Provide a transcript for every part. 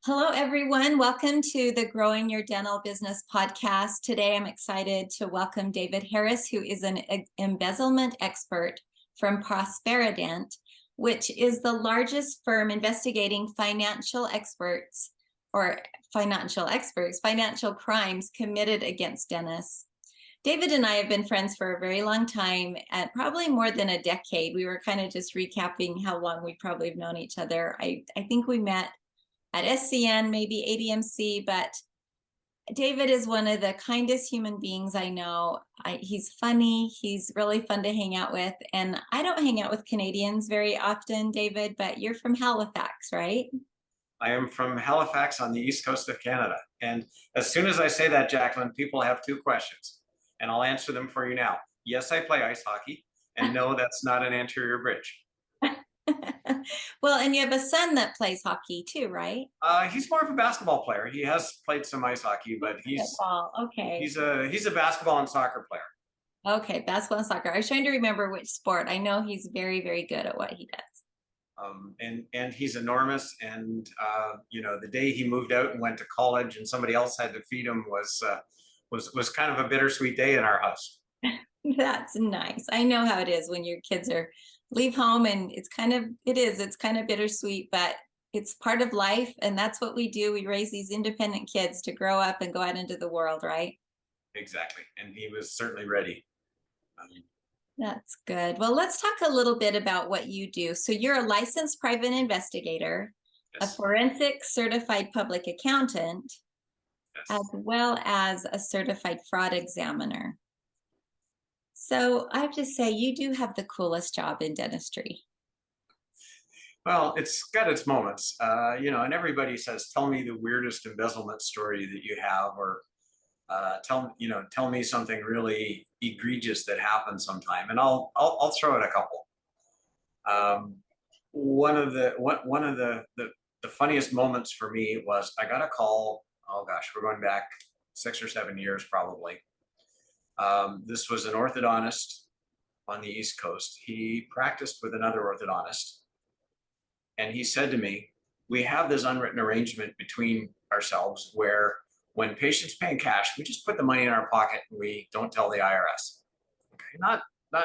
Hello, everyone. Welcome to the Growing Your Dental Business podcast. Today, I'm excited to welcome David Harris, who is an embezzlement expert from Prosperident, which is the largest firm investigating financial crimes committed against dentists. David and I have been friends for a very long time, at probably more than a decade. We were kind of just recapping how long we probably have known each other. I think we met at SCN, maybe ADMC, but David is one of the kindest human beings I know. He's funny. He's really fun to hang out with. And I don't hang out with Canadians very often, David, but you're from Halifax, right? I am from Halifax on the east coast of Canada. And as soon as I say that, Jacqueline, people have two questions, and I'll answer them for you now. Yes, I play ice hockey, and no, that's not an anterior bridge. Well, and you have a son that plays hockey too, right? He's more of a basketball player. He has played some ice hockey, but Okay. he's a basketball and soccer player. Okay, basketball and soccer. I was trying to remember which sport. I know he's very, very good at what he does. And he's enormous. And the day he moved out and went to college, and somebody else had to feed him was kind of a bittersweet day in our house. That's nice. I know how it is when your kids leave home, and it's kind of bittersweet, but it's part of life, and that's what we do. We raise these independent kids to grow up and go out into the world, right? Exactly. And he was certainly ready. That's good. Well, let's talk a little bit about what you do. So you're a licensed private investigator, Yes. a forensic certified public accountant, Yes. as well as a certified fraud examiner. So I have to say, you do have the coolest job in dentistry. Well, it's got its moments, and everybody says, "Tell me the weirdest embezzlement story that you have," or tell me something really egregious that happened sometime, and I'll throw out a couple. One of the funniest moments for me was I got a call. Oh gosh, we're going back 6 or 7 years probably. This was an orthodontist on the East Coast. He practiced with another orthodontist. And he said to me, "We have this unwritten arrangement between ourselves where when patients pay in cash, we just put the money in our pocket and we don't tell the IRS." Okay, not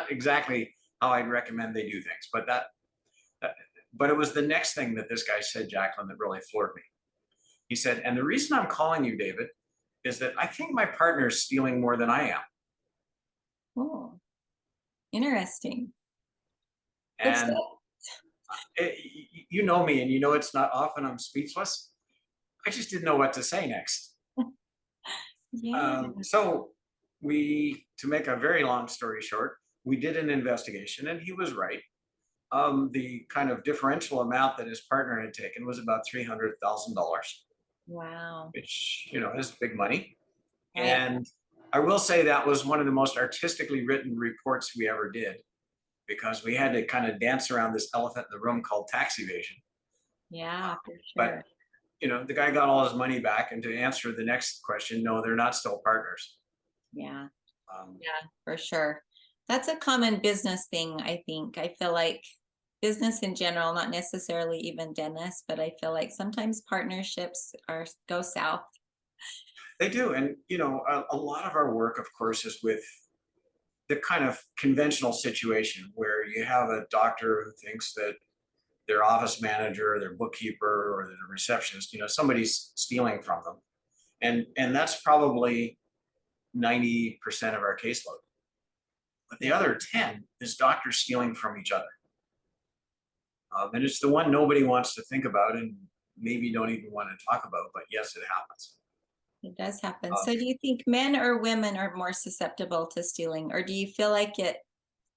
exactly how I'd recommend they do things, but it was the next thing that this guy said, Jacqueline, that really floored me. He said, "And the reason I'm calling you, David, is that I think my partner is stealing more than I am." Oh, interesting. And you know me, and you know it's not often I'm speechless. I just didn't know what to say next. Yeah. So to make a very long story short, we did an investigation, and he was right. The kind of differential amount that his partner had taken was about $300,000, Wow. which is big money. Right. And I will say that was one of the most artistically written reports we ever did, because we had to kind of dance around this elephant in the room called tax evasion. Yeah, for But sure. the guy got all his money back. And to answer the next question, no, they're not still partners. Yeah. Um, Yeah, for sure. That's a common business thing, I think. I feel like business in general, not necessarily even dentists, but I feel like sometimes partnerships go south. they do. And, a lot of our work, of course, is with the kind of conventional situation where you have a doctor who thinks that their office manager, their bookkeeper, or the receptionist, somebody's stealing from them. And that's probably 90% of our caseload. But the other 10 is doctors stealing from each other. And it's the one nobody wants to think about and maybe don't even want to talk about, but yes, it happens. It does happen. Uh, So do you think men or women are more susceptible to stealing, or do you feel like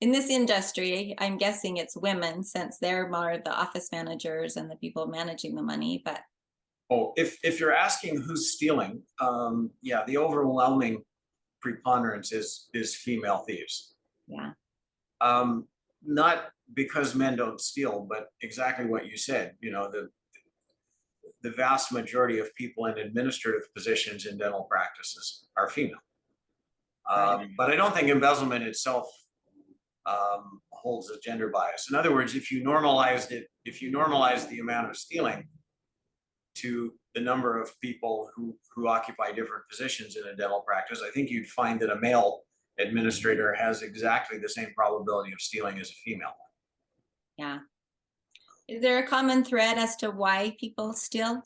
in this industry, I'm guessing it's women since they're more the office managers and the people managing the money, but if you're asking who's stealing, yeah, the overwhelming preponderance is female thieves. yeah. Not because men don't steal, but exactly what you said. The vast majority of people in administrative positions in dental practices are female. Right. But I don't think embezzlement itself holds a gender bias. In other words, if you normalize the amount of stealing to the number of people who occupy different positions in a dental practice, I think you'd find that a male administrator has exactly the same probability of stealing as a female. Yeah. Is there a common thread as to why people steal?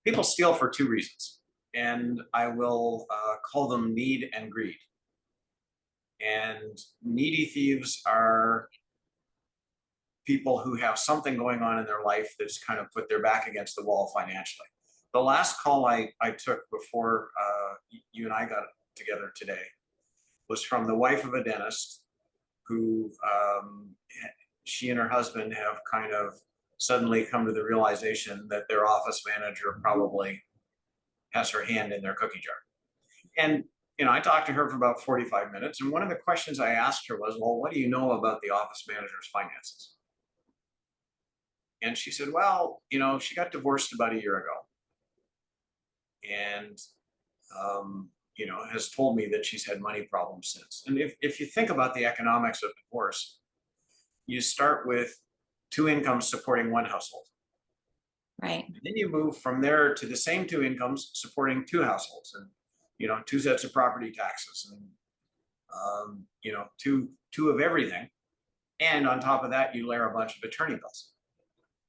People steal for two reasons, and I will call them need and greed. And needy thieves are people who have something going on in their life that's kind of put their back against the wall financially. The last call I took before you and I got together today was from the wife of a dentist who she and her husband have kind of suddenly come to the realization that their office manager probably has her hand in their cookie jar. And I talked to her for about 45 minutes, and one of the questions I asked her was, well, what do you know about the office manager's finances? And she said, well, she got divorced about a year ago, and has told me that she's had money problems since. And if you think about the economics of divorce, you start with two incomes supporting one household. Right. And then you move from there to the same two incomes supporting two households, and two sets of property taxes, and two of everything. And on top of that, you layer a bunch of attorney bills.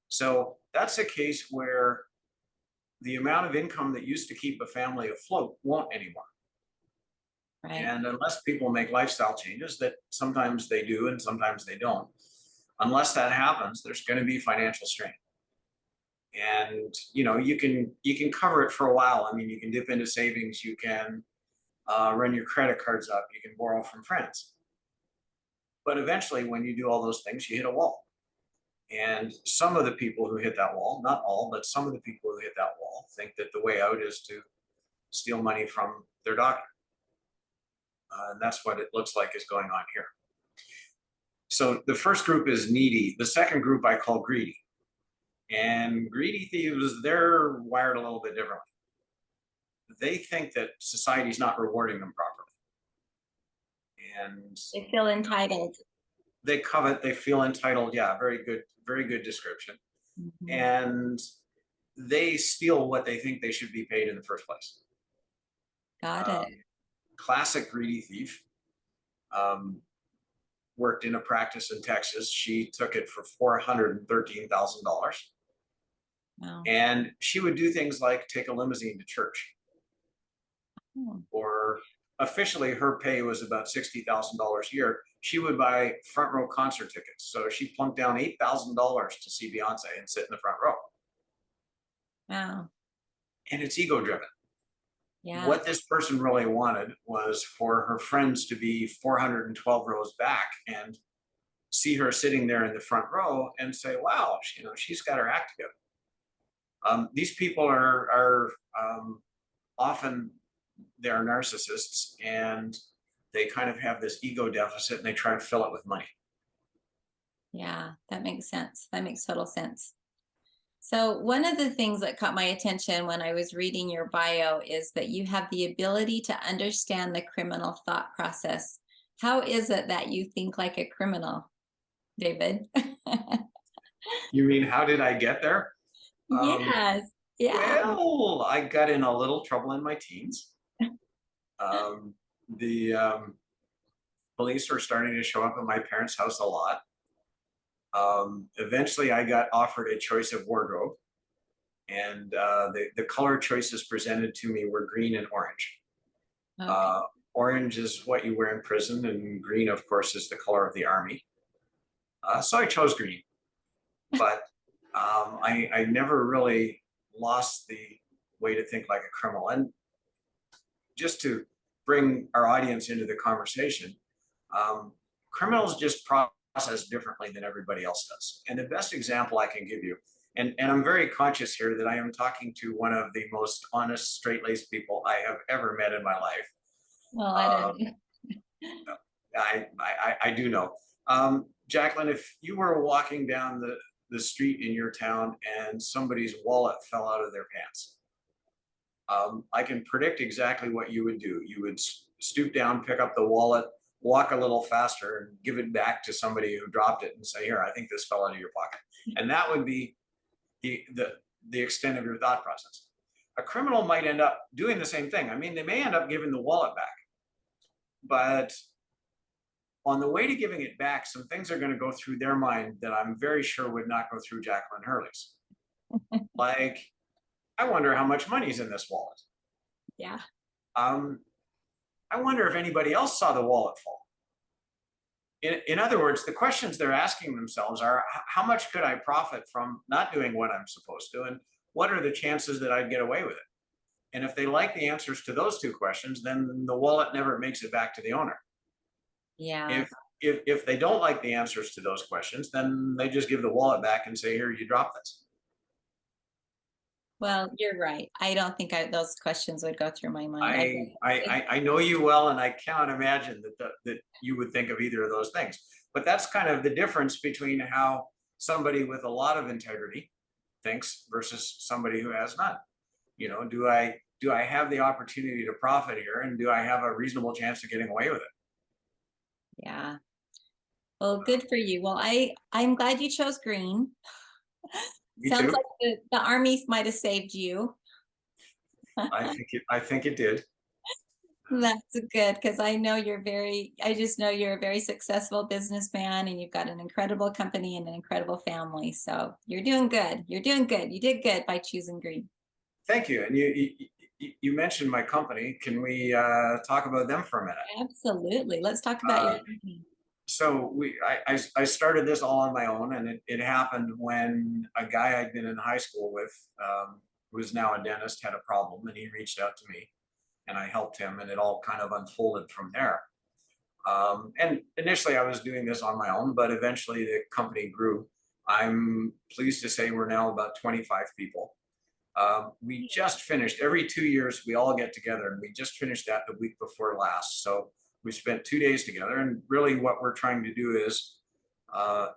So that's a case where the amount of income that used to keep a family afloat won't anymore. Right. And unless people make lifestyle changes, that sometimes they do and sometimes they don't, unless that happens, there's going to be financial strain. And you can cover it for a while. I mean, you can dip into savings, you can run your credit cards up, you can borrow from friends. But eventually, when you do all those things, you hit a wall. And some of the people who hit that wall, not all, but some of the people who hit that wall think that the way out is to steal money from their doctor. And that's what it looks like is going on here. So the first group is needy. The second group I call greedy. And greedy thieves, they're wired a little bit differently. They think that society's not rewarding them properly. And They feel entitled. They covet, they feel entitled. Yeah, very good description. Mm-hmm. And they steal what they think they should be paid in the first place. Got it. Classic greedy thief. Worked in a practice in Texas. She took it for $413,000. Wow. And she would do things like take a limousine to church. Or officially her pay was about $60,000 a year. She would buy front row concert tickets. So she plunked down $8,000 to see Beyonce and sit in the front row. Wow. And it's ego driven. Yeah. What this person really wanted was for her friends to be 412 rows back and see her sitting there in the front row and say, wow, she's got her act together. These people are often, they're narcissists, and they kind of have this ego deficit and they try to fill it with money. Yeah, that makes sense. That makes total sense. So one of the things that caught my attention when I was reading your bio is that you have the ability to understand the criminal thought process. How is it that you think like a criminal, David? You mean, how did I get there? Yes. Yeah. Well, I got in a little trouble in my teens. The police were starting to show up at my parents' house a lot. Eventually, I got offered a choice of wardrobe, and the color choices presented to me were green and orange. Okay. Orange is what you wear in prison, and green, of course, is the color of the army. So I chose green, but I never really lost the way to think like a criminal. And just to bring our audience into the conversation, criminals just process differently than everybody else does. And the best example I can give you, and I'm very conscious here that I am talking to one of the most honest, straight-laced people I have ever met in my life. Well, I don't. I do know. Jacqueline, if you were walking down the street in your town and somebody's wallet fell out of their pants, I can predict exactly what you would do. You would stoop down, pick up the wallet, walk a little faster, and give it back to somebody who dropped it and say, here, I think this fell out of your pocket. And that would be the extent of your thought process. A criminal might end up doing the same thing. I mean, they may end up giving the wallet back, but on the way to giving it back, some things are going to go through their mind that I'm very sure would not go through Jacqueline Hurley's. Like, I wonder how much money's in this wallet. Yeah. Um, I wonder if anybody else saw the wallet fall. In other words, the questions they're asking themselves are, how much could I profit from not doing what I'm supposed to? And what are the chances that I'd get away with it? And if they like the answers to those two questions, then the wallet never makes it back to the owner. Yeah. If they don't like the answers to those questions, then they just give the wallet back and say, here, you drop this. Well, you're right. I don't think those questions would go through my mind. I know you well, and I cannot imagine that you would think of either of those things. But that's kind of the difference between how somebody with a lot of integrity thinks versus somebody who has none. You know, do I have the opportunity to profit here, and do I have a reasonable chance of getting away with it? Yeah. Well, good for you. Well, I'm glad you chose green. Me Sounds too. like the armies might have saved you. I think it did. That's good because I just know you're a very successful businessman and you've got an incredible company and an incredible family. So you're doing good. You're doing good. You did good by choosing green. Thank you. And you mentioned my company. Can we talk about them for a minute? Absolutely. Let's talk about your Uh, company. so I started this all on my own, and it happened when a guy I'd been in high school with, who is now a dentist, had a problem, and he reached out to me, and I helped him, and it all kind of unfolded from there. And initially, I was doing this on my own, but eventually the company grew. I'm pleased to say we're now about 25 people. We just finished, every 2 years, we all get together, and we just finished that the week before last. So we spent 2 days together, and really what we're trying to do is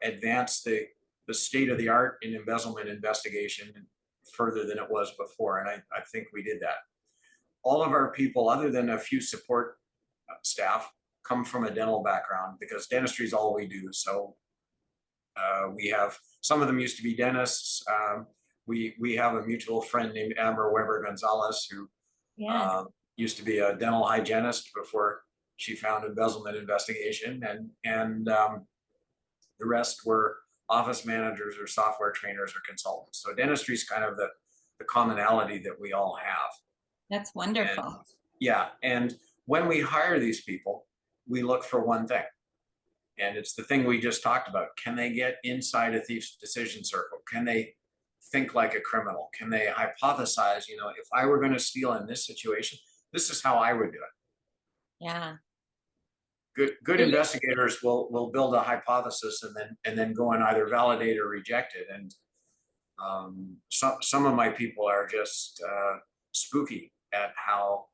advance the state of the art in embezzlement investigation further than it was before. And I think we did that. All of our people, other than a few support staff, come from a dental background, because dentistry is all we do. So we have, some of them used to be dentists. We have a mutual friend named Amber Weber Gonzalez, who Yes. used to be a dental hygienist before she found embezzlement investigation, and the rest were office managers or software trainers or consultants. So dentistry is kind of the commonality that we all have. That's And wonderful. yeah, and when we hire these people, we look for one thing. And it's the thing we just talked about. Can they get inside a thief's decision circle? Can they think like a criminal? Can they hypothesize, if I were going to steal in this situation, this is how I would do it. Yeah. Good So you- investigators will build a hypothesis and then go and either validate or reject it. And some of my people are just spooky at how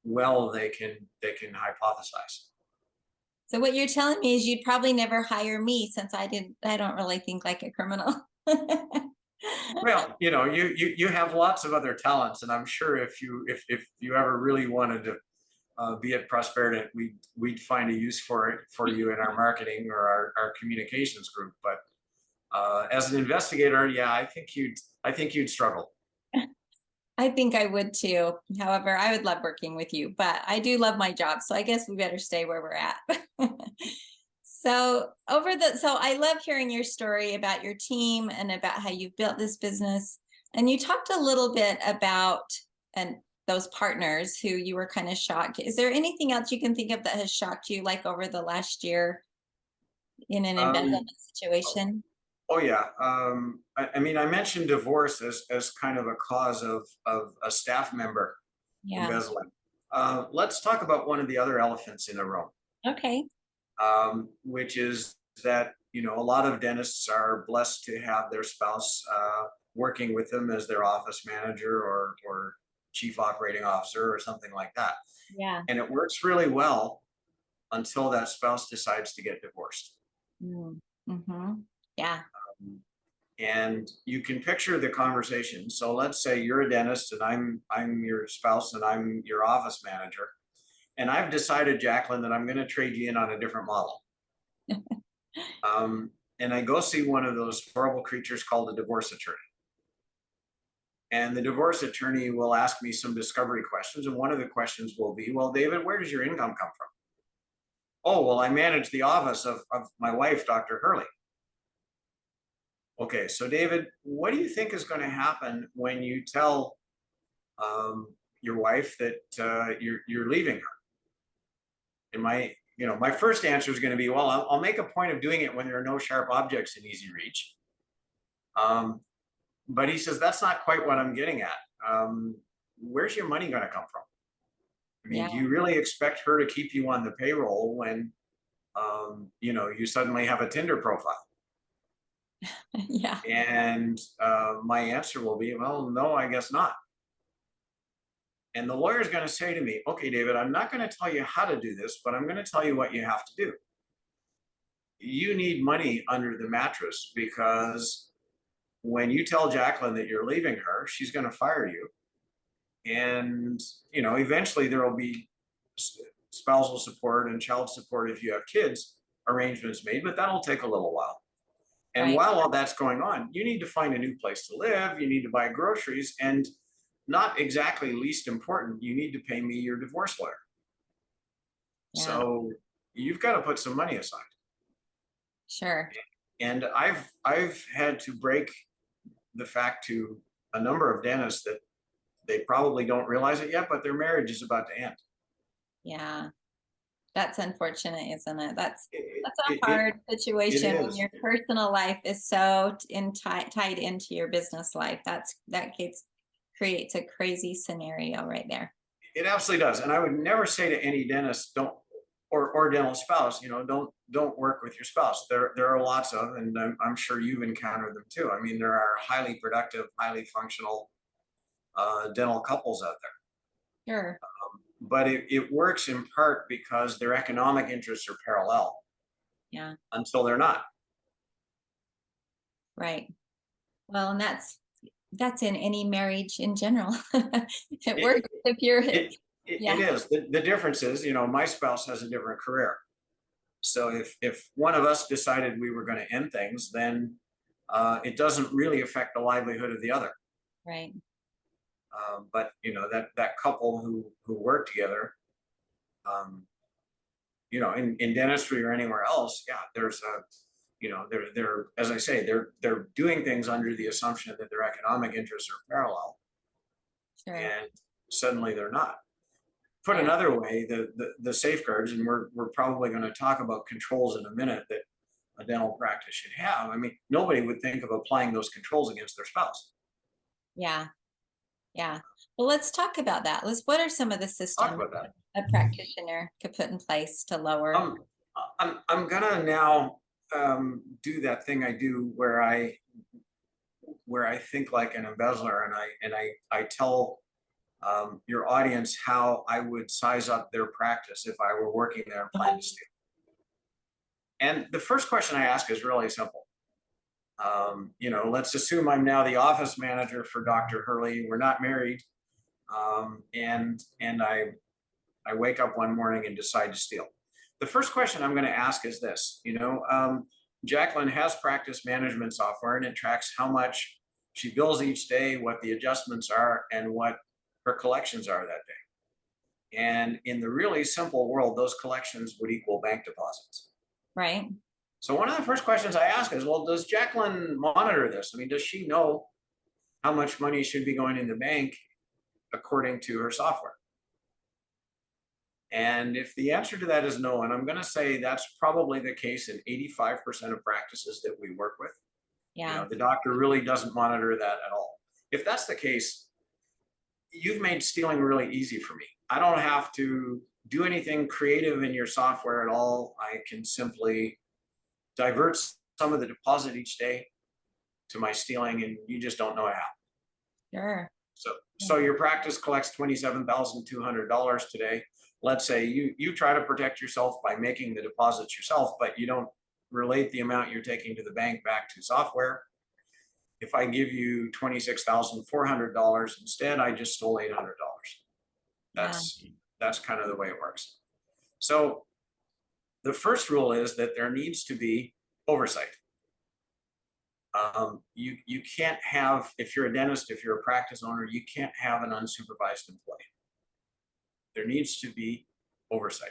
well they can hypothesize. So what you're telling me is you'd probably never hire me since I don't really think like a criminal. Well, you have lots of other talents, and I'm sure if you ever really wanted to be at Prosperity, we'd find a use for it for you in our marketing or our communications group. But as an investigator, yeah, I think you'd struggle. I think I would too. However, I would love working with you, but I do love my job. So I guess we better stay where we're at. So I love hearing your story about your team and about how you've built this business. And you talked a little bit about and those partners who you were kind of shocked. Is there anything else you can think of that has shocked you, like over the last year in an Um, embezzlement situation? oh yeah. I mean, I mentioned divorce as kind of a cause of a staff member Yeah. embezzling. Let's talk about one of the other elephants in the room, Okay. which is that a lot of dentists are blessed to have their spouse working with them as their office manager or chief operating officer or something like that, Yeah. and it works really well until that spouse decides to get divorced. Mm-hmm. Yeah. And you can picture the conversation. So let's say you're a dentist and I'm your spouse and I'm your office manager, and I've decided, Jacqueline, that I'm going to trade you in on a different model. And I go see one of those horrible creatures called a divorce attorney. And the divorce attorney will ask me some discovery questions. And one of the questions will be, well, David, where does your income come from? Oh, well, I manage the office of my wife, Dr. Hurley. Okay, so David, what do you think is going to happen when you tell your wife that you're leaving her? And my first answer is going to be, well, I'll make a point of doing it when there are no sharp objects in easy reach. Um, but he says that's not quite what I'm getting at. Where's your money going to come from? I mean, Yeah. do you really expect her to keep you on the payroll when you suddenly have a Tinder profile? Yeah. And my answer will be, well, no, I guess not. And the lawyer is going to say to me, okay, David, I'm not going to tell you how to do this, but I'm going to tell you what you have to do. You need money under the mattress because when you tell Jacqueline that you're leaving her, she's going to fire you. And, eventually there will be spousal support and child support if you have kids arrangements made, but that'll take a little while. And Right. while all that's going on, you need to find a new place to live. You need to buy groceries. And not exactly least important, you need to pay me your divorce lawyer. Yeah. So you've got to put some money aside. Sure. And I've had to break the fact to a number of dentists that they probably don't realize it yet, but their marriage is about to end. Yeah. That's unfortunate, isn't it? It, That's a it, it, hard it situation when is. your personal life is so tied into your business life. Creates a crazy scenario right there. It absolutely does. And I would never say to any dentist, don't, or dental spouse, don't work with your spouse. There are lots of, and I'm sure you've encountered them too. I mean, there are highly productive, highly functional dental couples out there. Sure. But it works in part because their economic interests are parallel Yeah. until they're not. Right. Well, and that's in any marriage in general. It It, works if you're, it, it yeah. is. The difference is, my spouse has a different career. So if one of us decided we were going to end things, then it doesn't really affect the livelihood of the other. Right. But that couple who work together, um, in dentistry or anywhere else, yeah, there's a, they're as I say, they're doing things under the assumption that their economic interests are parallel, Sure. and suddenly they're not. Put Yeah. another way, the safeguards, and we're probably going to talk about controls in a minute that a dental practice should have. I mean, nobody would think of applying those controls against their spouse. Yeah. Yeah. Well, let's talk about that. What are some of the Talk systems about that. a practitioner could put in place to lower? Um, I'm gonna now do that thing I do where I think like an embezzler, and I tell your audience how I would size up their practice if I were working there and planning to steal. And the first question I ask is really simple. Let's assume I'm now the office manager for Dr. Hurley. We're not married, and I wake up one morning and decide to steal. The first question I'm going to ask is this. Jacqueline has practice management software, and it tracks how much she bills each day, what the adjustments are, and what her collections are that day. And in the really simple world, those collections would equal bank deposits. Right. So one of the first questions I ask is, well, does Jacqueline monitor this? I mean, does she know how much money should be going in the bank according to her software? And if the answer to that is no, and I'm going to say that's probably the case in 85% of practices that we work with, Yeah. the doctor really doesn't monitor that at all. If that's the case, you've made stealing really easy for me. I don't have to do anything creative in your software at all. I can simply divert some of the deposit each day to my stealing, and you just don't know how. Sure. So your practice collects $27,200 today. Let's say you try to protect yourself by making the deposits yourself, but you don't relate the amount you're taking to the bank back to software. If I give you $26,400 instead, I just stole $800. Yeah. That's kind of the way it works. So the first rule is that there needs to be oversight. You can't have, if you're a dentist, if you're a practice owner, you can't have an unsupervised employee. There needs to be oversight.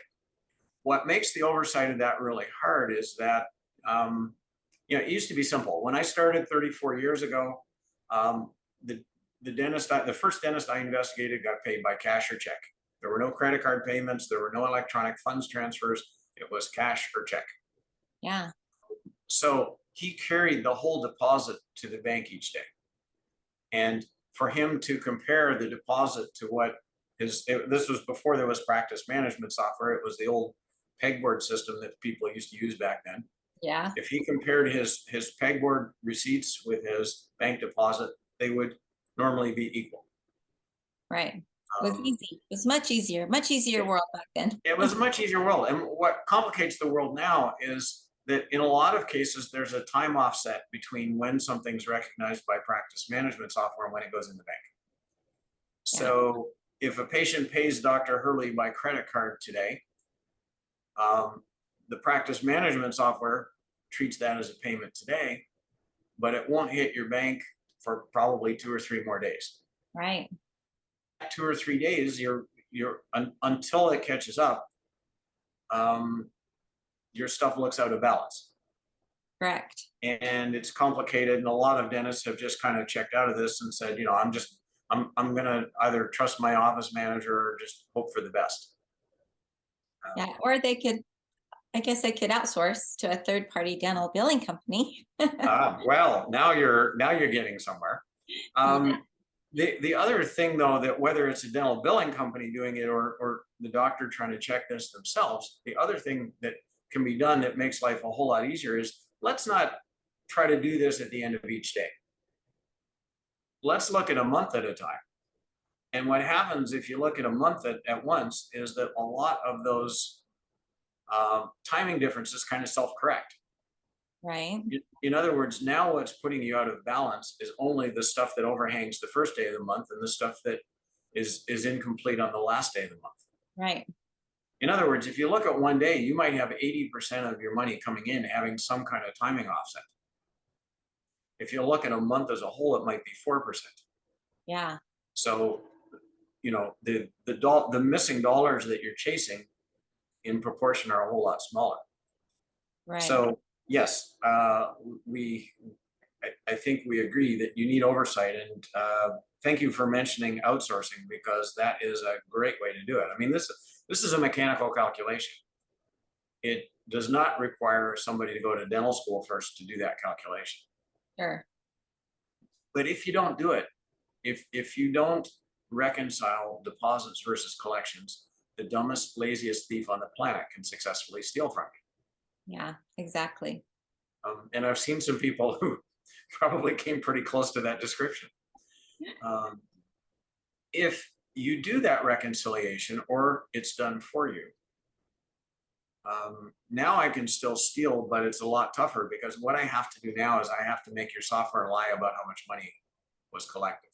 What makes the oversight of that really hard is that, it used to be simple. When I started 34 years ago, um, the the first dentist I investigated got paid by cash or check. There were no credit card payments. There were no electronic funds transfers. It was cash or check. Yeah. So he carried the whole deposit to the bank each day. And for him to compare the deposit to what this was before there was practice management software. It was the old pegboard system that people used to use back then. Yeah. If he compared his pegboard receipts with his bank deposit, they would normally be equal. Right. It was Um, easy. It was much easier it, world back then. it was a much easier world. And what complicates the world now is that in a lot of cases, there's a time offset between when something's recognized by practice management software and when it goes in the bank. Yeah. So if a patient pays Dr. Hurley by credit card today, um, the practice management software treats that as a payment today, but it won't hit your bank for probably 2 or 3 more days. Right. 2 or 3 days, until it catches up, um, your stuff looks out of balance. Correct. And it's complicated. And a lot of dentists have just kind of checked out of this and said, I'm going to either trust my office manager or just hope for the best. Yeah. Or I guess they could outsource to a third party dental billing company. Well, now you're getting somewhere. Yeah. The other thing, though, that whether it's a dental billing company doing it or the doctor trying to check this themselves, the other thing that can be done that makes life a whole lot easier is let's not try to do this at the end of each day. Let's look at a month at a time. And what happens if you look at a month at once is that a lot of those timing differences kind of self-correct. Right. In other words, now what's putting you out of balance is only the stuff that overhangs the first day of the month and the stuff that is incomplete on the last day of the month. Right. In other words, if you look at one day, you might have 80% of your money coming in having some kind of timing offset. If you look at a month as a whole, it might be 4%. Yeah. So, the missing dollars that you're chasing in proportion are a whole lot smaller. Right. So yes, I think we agree that you need oversight, and thank you for mentioning outsourcing, because that is a great way to do it. I mean, this is a mechanical calculation. It does not require somebody to go to dental school first to do that calculation. Sure. But if you don't do it, if you don't reconcile deposits versus collections, the dumbest, laziest thief on the planet can successfully steal from you. Yeah, exactly. And I've seen some people who probably came pretty close to that description. If you do that reconciliation, or it's done for you, now I can still steal, but it's a lot tougher, because what I have to do now is I have to make your software lie about how much money was collected.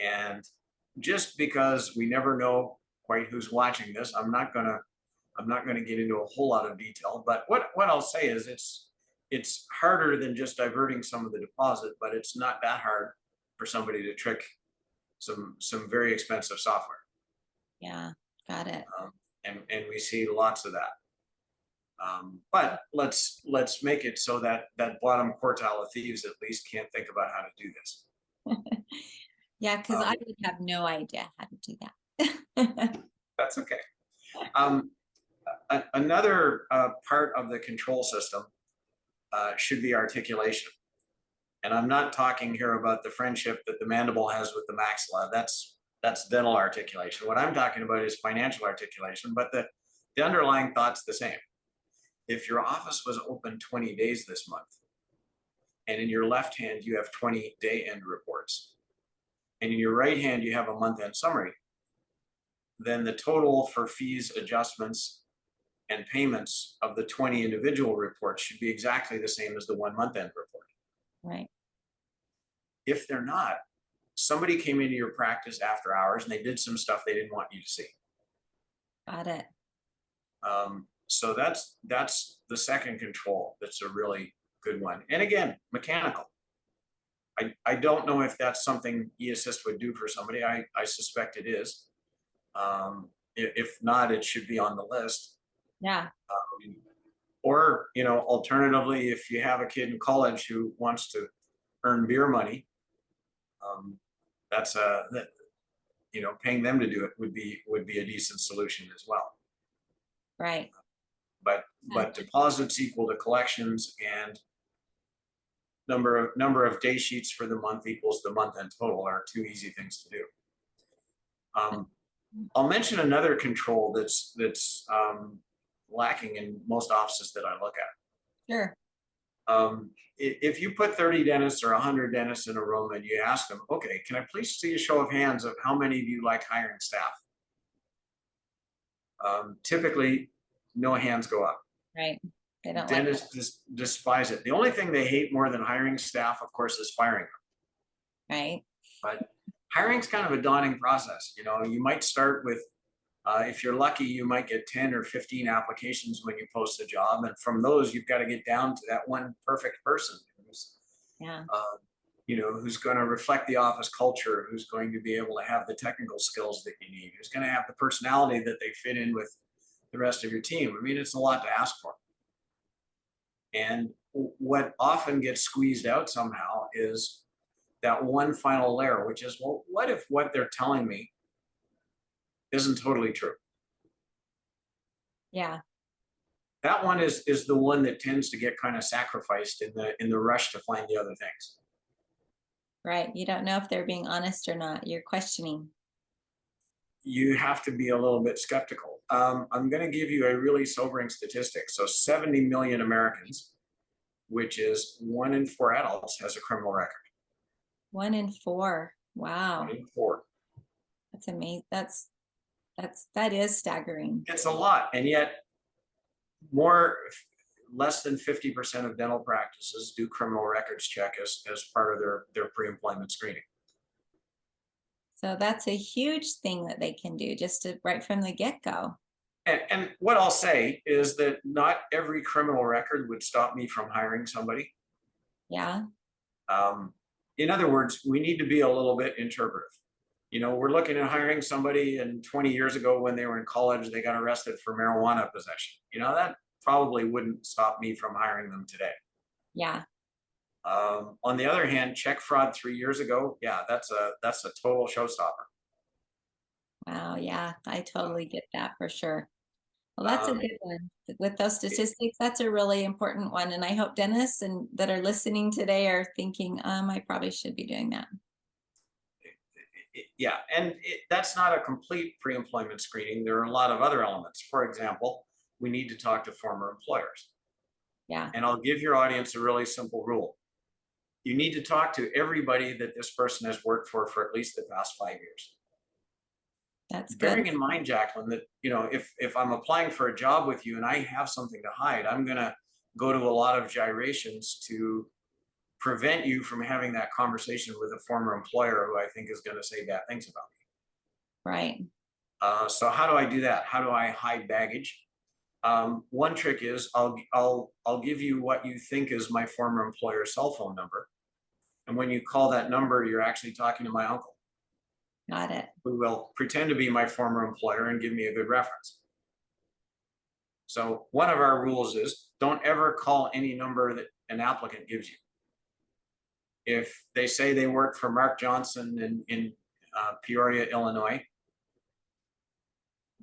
And just because we never know quite who's watching this, I'm not gonna get into a whole lot of detail. But what I'll say is it's harder than just diverting some of the deposit, but it's not that hard for somebody to trick some very expensive software. Yeah, got it. And we see lots of that. But let's make it so that bottom quartile of thieves at least can't think about how to do this. Yeah, because I would have no idea how to do that. That's okay. Another part of the control system should be articulation. And I'm not talking here about the friendship that the mandible has with the maxilla. That's dental articulation. What I'm talking about is financial articulation, but the underlying thought's the same. If your office was open 20 days this month, and in your left hand you have 20 day end reports, and in your right hand you have a month end summary, then the total for fees, adjustments, and payments of the 20 individual reports should be exactly the same as the 1 month end report. Right. If they're not, somebody came into your practice after hours and they did some stuff they didn't want you to see. Got it. So that's the second control that's a really good one. And again, mechanical. I don't know if that's something eAssist would do for somebody. I suspect it is. If not, it should be on the list. Yeah. Or, alternatively, if you have a kid in college who wants to earn beer money, um, that, paying them to do it would be a decent solution as well. Right. But deposits equal to collections, and number of day sheets for the month equals the month end total are two easy things to do. I'll mention another control that's lacking in most offices that I look at. Sure. If you put 30 dentists or 100 dentists in a room and you ask them, okay, can I please see a show of hands of how many of you like hiring staff? Typically, no hands go up. Right. They don't like Dentists despise it. The only thing they hate more than hiring staff, of course, is firing them. right. But hiring's kind of a daunting process. You might start with, if you're lucky, you might get 10 or 15 applications when you post a job. And from those, you've got to get down to that one perfect person Yeah. who's going to reflect the office culture, who's going to be able to have the technical skills that you need, who's going to have the personality that they fit in with the rest of your team. I mean, it's a lot to ask for. And what often gets squeezed out somehow is that one final layer, which is, well, what if what they're telling me isn't totally true? Yeah. That one is the one that tends to get kind of sacrificed in the rush to find the other things. Right. You don't know if they're being honest or not. You're questioning. You have to be a little bit skeptical. I'm going to give you a really sobering statistic. So 70 million Americans, which is 1 in 4 adults, has a criminal record. 1 in 4. Wow. 1 in 4. That's amazing. That is staggering. It's a lot. And yet less than 50% of dental practices do criminal records check as part of their pre-employment screening. So that's a huge thing that they can do right from the get-go. And what I'll say is that not every criminal record would stop me from hiring somebody. Yeah. In other words, we need to be a little bit interpretive. We're looking at hiring somebody, and 20 years ago when they were in college, they got arrested for marijuana possession. That probably wouldn't stop me from hiring them today. Yeah. On the other hand, check fraud 3 years ago, yeah, that's a total showstopper. Wow. Yeah, I totally get that for sure. Well, that's a good one. With those statistics, that's a really important one. And I hope dentists that are listening today are thinking, I probably should be doing that. Yeah, and that's not a complete pre-employment screening. There are a lot of other elements. For example, we need to talk to former employers. Yeah. And I'll give your audience a really simple rule. You need to talk to everybody that this person has worked for at least the past 5 years. That's good. Bearing in mind, Jacqueline, that if I'm applying for a job with you and I have something to hide, I'm going to go to a lot of gyrations to prevent you from having that conversation with a former employer who I think is going to say bad things about me. Right. So how do I do that? How do I hide baggage? One trick is I'll give you what you think is my former employer's cell phone number, and when you call that number, you're actually talking to my uncle. Got it. Who will pretend to be my former employer and give me a good reference. So one of our rules is don't ever call any number that an applicant gives you. If they say they work for Mark Johnson in Peoria, Illinois,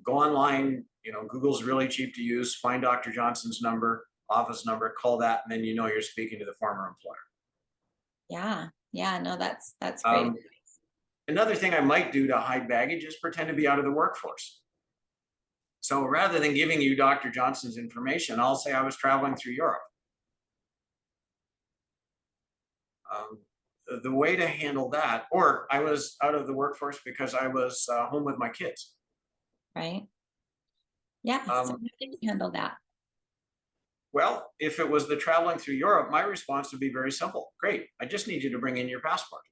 go online. Google's really cheap to use. Find Dr. Johnson's number, office number, call that, and then you're speaking to the former employer. Yeah. Yeah. No, that's great. Another thing I might do to hide baggage is pretend to be out of the workforce. So rather than giving you Dr. Johnson's information, I'll say I was traveling through Europe. The way to handle that, or I was out of the workforce because I was home with my kids. Right. Yeah. So how did you handle that? Well, if it was the traveling through Europe, my response would be very simple. Great. I just need you to bring in your passport.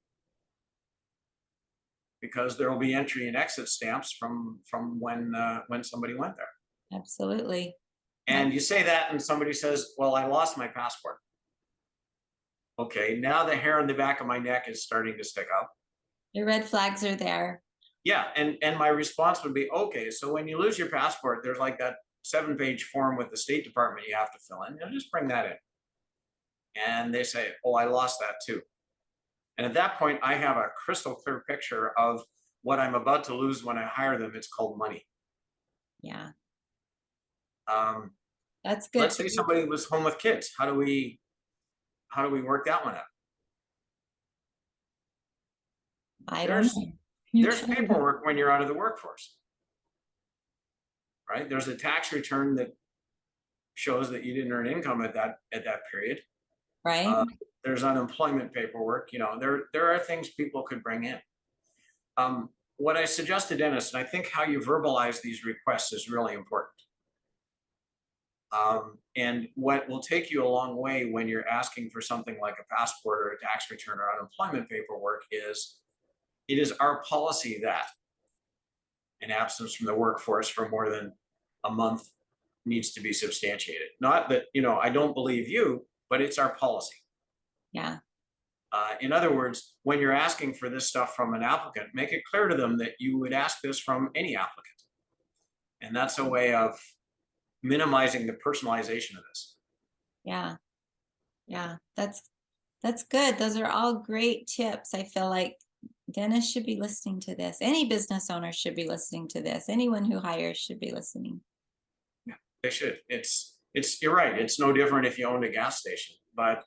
Because there will be entry and exit stamps from when somebody went there. Absolutely. And you say that and somebody says, well, I lost my passport. Okay, now the hair on the back of my neck is starting to stick up. Your red flags are there. Yeah, and my response would be, okay, so when you lose your passport, there's like that 7-page form with the State Department you have to fill in. Just bring that in. And they say, oh, I lost that too. And at that point, I have a crystal clear picture of what I'm about to lose when I hire them. It's called money. Yeah, Um, that's good. let's say somebody was home with kids. How do we work that one out? I don't There's know. You there's tell me, paperwork when you're out of the workforce, right? There's a tax return that shows that you didn't earn income at that period. right? Uh, there's unemployment paperwork. There are things people could bring in. What I suggest to Dennis, and I think how you verbalize these requests is really important. And what will take you a long way when you're asking for something like a passport or a tax return or unemployment paperwork is it is our policy that an absence from the workforce for more than a month needs to be substantiated. Not that, I don't believe you, but it's our policy. Yeah. In other words, when you're asking for this stuff from an applicant, make it clear to them that you would ask this from any applicant. And that's a way of minimizing the personalization of this. Yeah. Yeah. That's good. Those are all great tips. I feel like Dennis should be listening to this. Any business owner should be listening to this. Anyone who hires should be listening. Yeah, they should. You're right. It's no different if you owned a gas station, but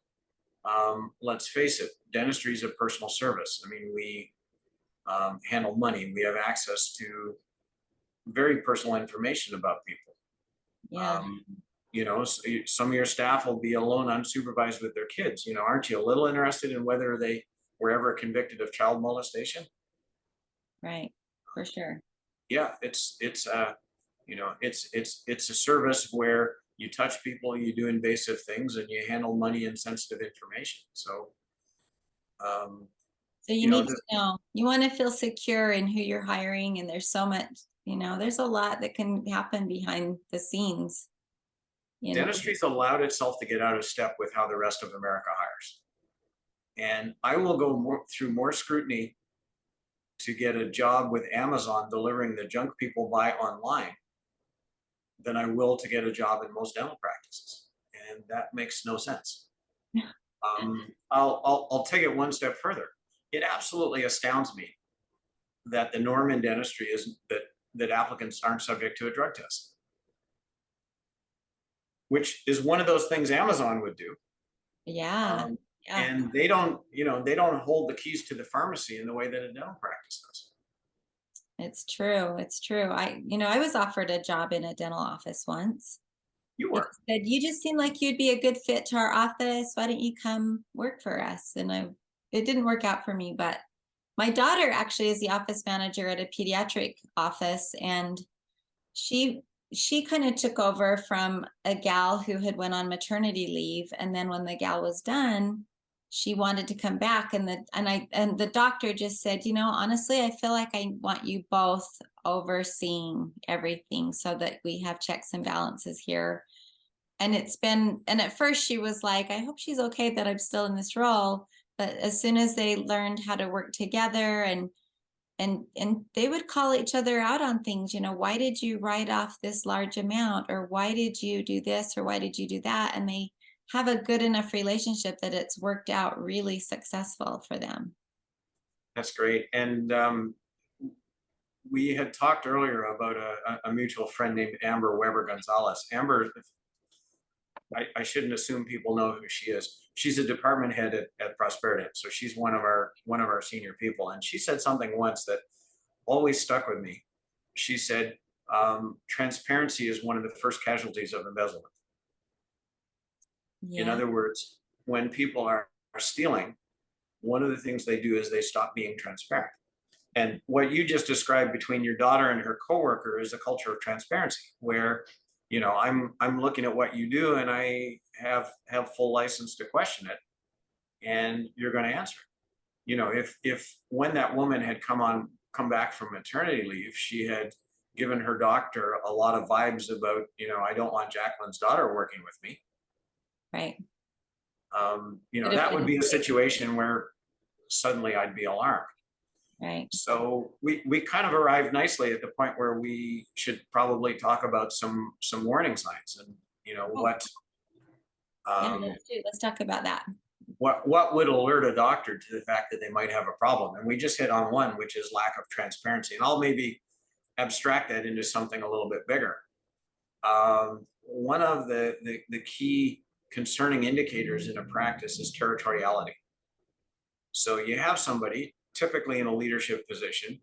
let's face it, dentistry is a personal service. I mean, we handle money. We have access to very personal information about people. Yeah. Some of your staff will be alone unsupervised with their kids. Aren't you a little interested in whether they were ever convicted of child molestation? Right. For sure. Yeah, it's a service where you touch people, you do invasive things, and you handle money and sensitive information. So, um, So you you know, need the to know, you want to feel secure in who you're hiring. And there's so much, there's a lot that can happen behind the scenes, you know. dentistry's allowed itself to get out of step with how the rest of America hires, and I will go through more scrutiny to get a job with Amazon delivering the junk people buy online than I will to get a job in most dental practices, and that makes no sense. I'll take it one step further. It absolutely astounds me that the norm in dentistry is that applicants aren't subject to a drug test, which is one of those things Amazon would do. Yeah. Um, Yeah. and they don't hold the keys to the pharmacy in the way that a dental practice does. It's true. It's true. I was offered a job in a dental office once. You They were. said, you just seem like you'd be a good fit to our office. Why don't you come work for us? And it didn't work out for me, but my daughter actually is the office manager at a pediatric office, and she she kind of took over from a gal who had went on maternity leave, and then when the gal was done, she wanted to come back, and the doctor just said, honestly, I feel like I want you both overseeing everything so that we have checks and balances here. And at first she was like, I hope she's okay that I'm still in this role. But as soon as they learned how to work together, and they would call each other out on things, why did you write off this large amount, or why did you do this, or why did you do that? And they have a good enough relationship that it's worked out really successful for them. That's great. And we had talked earlier about a mutual friend named Amber Weber Gonzalez. Amber, I shouldn't assume people know who she is. She's a department head at Prosperity, so she's one of our senior people. And she said something once that always stuck with me. She said, "Transparency is one of the first casualties of embezzlement." In Yeah. other words, when people are stealing, one of the things they do is they stop being transparent. And what you just described between your daughter and her coworker is a culture of transparency, where I'm looking at what you do, and I have full license to question it, and you're going to answer. If when that woman had come back from maternity leave, she had given her doctor a lot of vibes about, I don't want Jacqueline's daughter working with me. Right. That would be a situation where suddenly I'd be alarmed. Right. So we kind of arrived nicely at the point where we should probably talk about some warning signs and Oh, yeah, um, let's talk about that. what would alert a doctor to the fact that they might have a problem. And we just hit on one, which is lack of transparency. And I'll maybe abstract that into something a little bit bigger. One of the key concerning indicators in a practice is territoriality. So you have somebody, typically in a leadership position,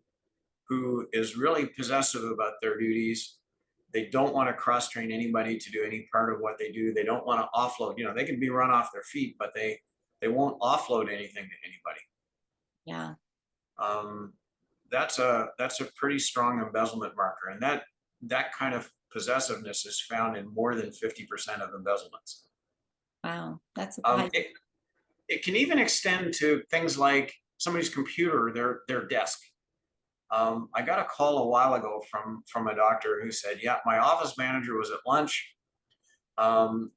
who is really possessive about their duties. They don't want to cross train anybody to do any part of what they do. They don't want to offload. They can be run off their feet, but they won't offload anything to anybody. Yeah, Um, that's a pretty strong embezzlement marker, and that kind of possessiveness is found in more than 50% of embezzlements. wow, that's a Um, high. it, it can even extend to things like somebody's computer, their desk. I got a call a while ago from a doctor who said, "Yeah, my office manager was at lunch.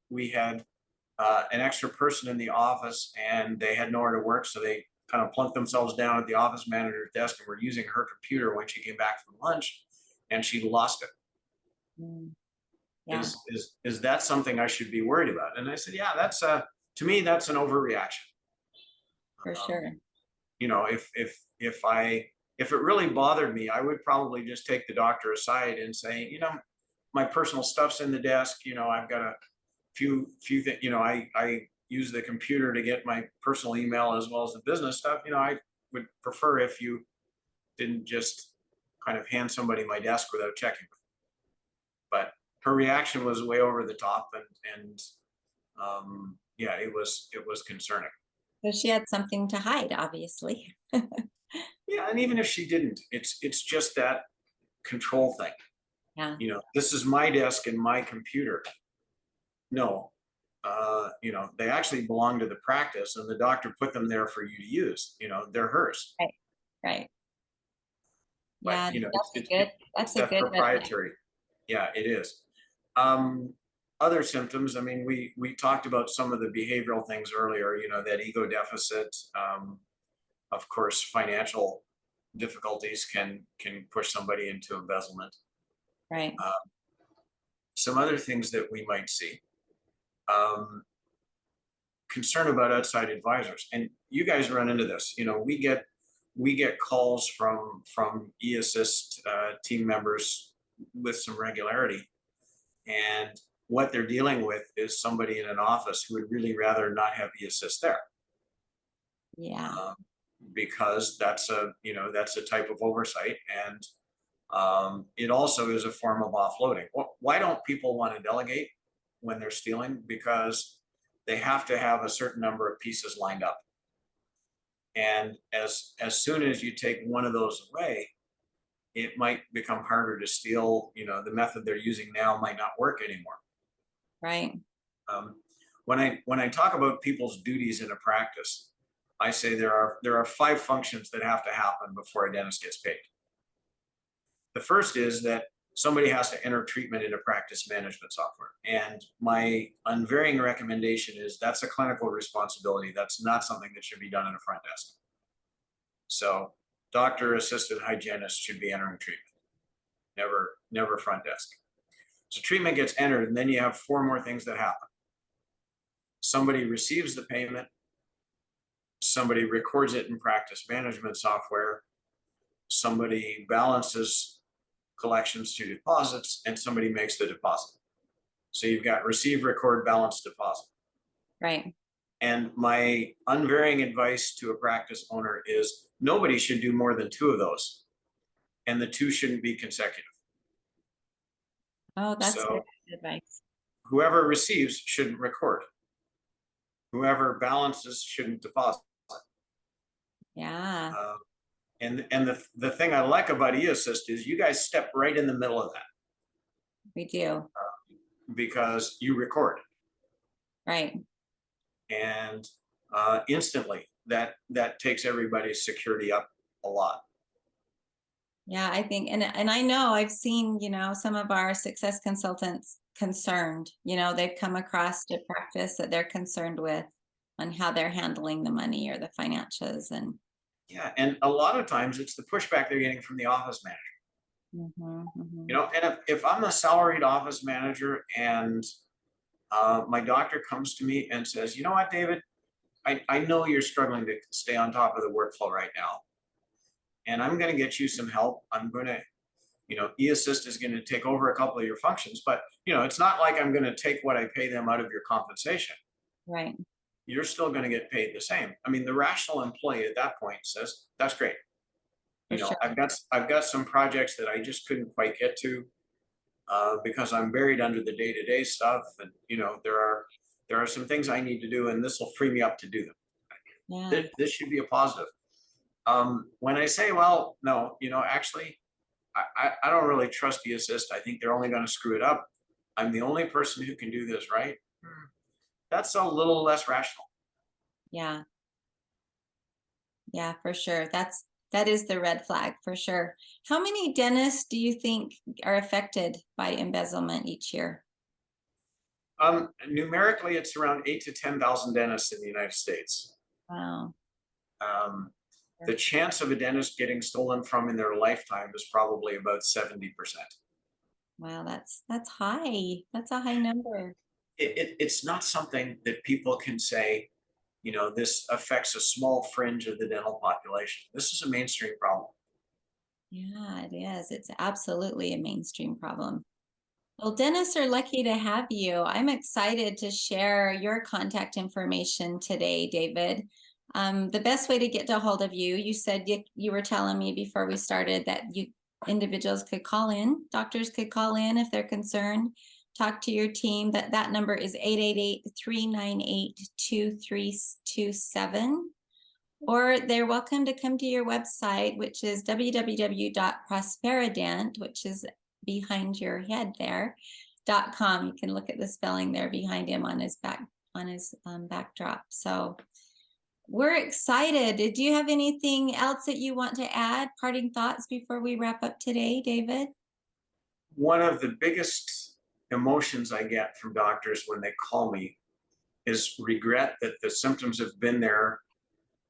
We had an extra person in the office, and they had nowhere to work, so they kind of plunked themselves down at the office manager's desk and were using her computer when she came back from lunch, and she lost it. Mm, yeah, Is that something I should be worried about?" And I said, "Yeah, to me that's an overreaction. for Um, sure. if it really bothered me, I would probably just take the doctor aside and say, my personal stuff's in the desk. I've got a few things. I use the computer to get my personal email as well as the business stuff. I would prefer if you didn't just kind of hand somebody my desk without checking." But her reaction was way over the top, and yeah, it was concerning. So she had something to hide, obviously. Yeah, and even if she didn't, it's just that control thing. Yeah, This is my desk and my computer. No, they actually belong to the practice, and the doctor put them there for you to use. They're hers. right, right. But Yeah, it's that's a it's good, it's that's a that good headline. proprietary. Yeah, it is. Um, Other symptoms. I mean, we talked about some of the behavioral things earlier. That ego deficit. Of course, financial difficulties can push somebody into embezzlement. Right. Uh, some other things that we might see. Um, Concern about outside advisors, and you guys run into this. We get calls from eAssist team members with some regularity, and what they're dealing with is somebody in an office who would really rather not have eAssist there, Yeah. um, because that's a type of oversight, and it also is a form of offloading. Why don't people want to delegate when they're stealing? Because they have to have a certain number of pieces lined up. And as soon as you take one of those away, it might become harder to steal. The method they're using now might not work anymore. Right. Um, when I talk about people's duties in a practice, I say there are 5 functions that have to happen before a dentist gets paid. The first is that somebody has to enter treatment into practice management software. And my unvarying recommendation is that's a clinical responsibility. That's not something that should be done in a front desk. So doctor assisted hygienist should be entering treatment, never front desk. So treatment gets entered, and then you have 4 more things that happen. Somebody receives the payment, somebody records it in practice management software, somebody balances collections to deposits, and somebody makes the deposit. So you've got receive, record, balance, deposit. Right. And my unvarying advice to a practice owner is nobody should do more than 2 of those, and the 2 shouldn't be consecutive. Oh, that's So good advice. whoever receives shouldn't record. Whoever balances shouldn't deposit. Yeah, Uh, and the thing I like about eAssist is you guys step right in the middle of that, we do. because you record, Right. and instantly that takes everybody's security up a lot. Yeah, I think, and I know I've seen, some of our success consultants concerned, they've come across a practice that they're concerned with. on how they're handling the money or the financials. And Yeah, and a lot of times it's the pushback they're getting from the office manager. And if I'm a salaried office manager and my doctor comes to me and says, you know what, David, I know you're struggling to stay on top of the workflow right now, and I'm going to get you some help. I'm going to, eAssist is going to take over a couple of your functions, but it's not like I'm going to take what I pay them out of your compensation. right. You're still going to get paid the same. I mean, the rational employee at that point says, that's great. For sure. I've got some projects that I just couldn't quite get to because I'm buried under the day-to-day stuff, and there are some things I need to do, and this will free me up to do them. Yeah. This should be a positive. When I say, well, no, actually, I don't really trust the assist. I think they're only going to screw it up. I'm the only person who can do this, right? That's a little less rational. Yeah. Yeah, for sure. That is the red flag for sure. How many dentists do you think are affected by embezzlement each year? Numerically, it's around 8 to 10,000 dentists in the United States. Wow. Um, the chance of a dentist getting stolen from in their lifetime is probably about 70%. Wow, that's high. That's a high number. It's not something that people can say, this affects a small fringe of the dental population. This is a mainstream problem. Yeah, it is. It's absolutely a mainstream problem. Well, dentists are lucky to have you. I'm excited to share your contact information today, David. The best way to get a hold of you, you said you were telling me before we started that individuals could call in, doctors could call in if they're concerned, talk to your team. That number is 888-398-2327. Or they're welcome to come to your website, which is www.prosperident, which is behind your head there, .com. You can look at the spelling there behind him on his backdrop. So we're excited. Did you have anything else that you want to add? Parting thoughts before we wrap up today, David? One of the biggest emotions I get from doctors when they call me is regret that the symptoms have been there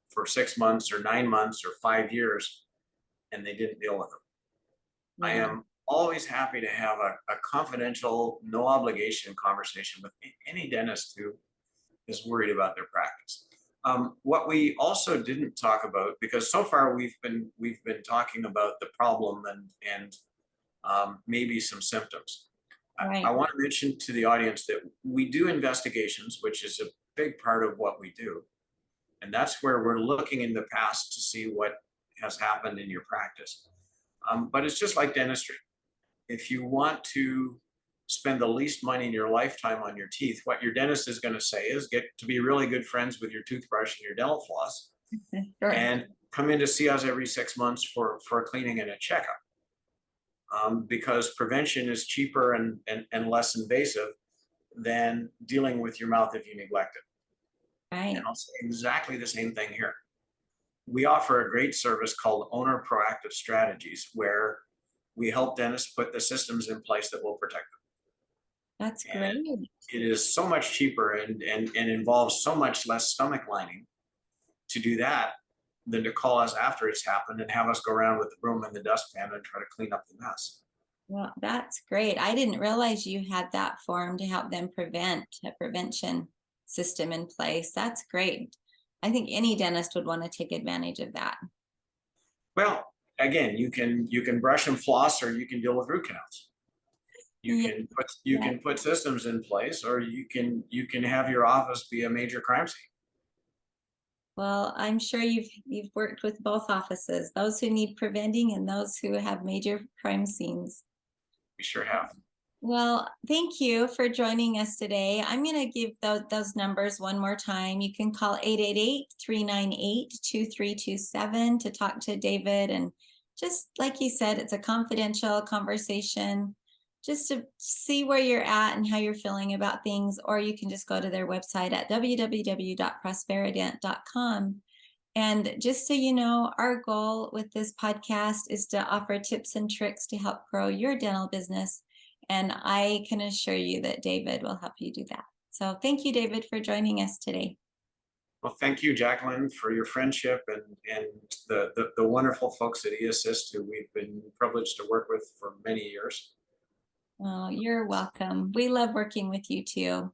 for 6 months or 9 months or 5 years and they didn't deal with them. I am always happy to have a confidential, no obligation conversation with any dentist who is worried about their practice. What we also didn't talk about, because so far we've been talking about the problem and maybe some symptoms. Right. I want to mention to the audience that we do investigations, which is a big part of what we do. And that's where we're looking in the past to see what has happened in your practice. But it's just like dentistry. If you want to spend the least money in your lifetime on your teeth, what your dentist is going to say is get to be really good friends with your toothbrush and your dental floss, Sure. and come in to see us every 6 months for a cleaning and a checkup. Because prevention is cheaper and less invasive than dealing with your mouth if you neglect it. Right. And I'll say exactly the same thing here. We offer a great service called Owner Proactive Strategies, where we help dentists put the systems in place that will protect them. That's And great. it is so much cheaper and involves so much less stomach lining to do that than to call us after it's happened and have us go around with the broom and the dustpan and try to clean up the mess. Well, that's great. I didn't realize you had that form to help them prevent a prevention system in place. That's great. I think any dentist would want to take advantage of that. Well, again, you can brush and floss, or you can deal with root canals. Yeah. You can put systems in place, or you can have your office be a major crime scene. Well, I'm sure you've worked with both offices, those who need preventing and those who have major crime scenes. We sure have. Well, thank you for joining us today. I'm going to give those numbers one more time. You can call 888-398-2327 to talk to David. And just like he said, it's a confidential conversation just to see where you're at and how you're feeling about things. Or you can just go to their website at www.prosperident.com. And just so you know, our goal with this podcast is to offer tips and tricks to help grow your dental business. And I can assure you that David will help you do that. So thank you, David, for joining us today. Well, thank you, Jacqueline, for your friendship and the wonderful folks at eAssist who we've been privileged to work with for many years. Oh, you're welcome. We love working with you too.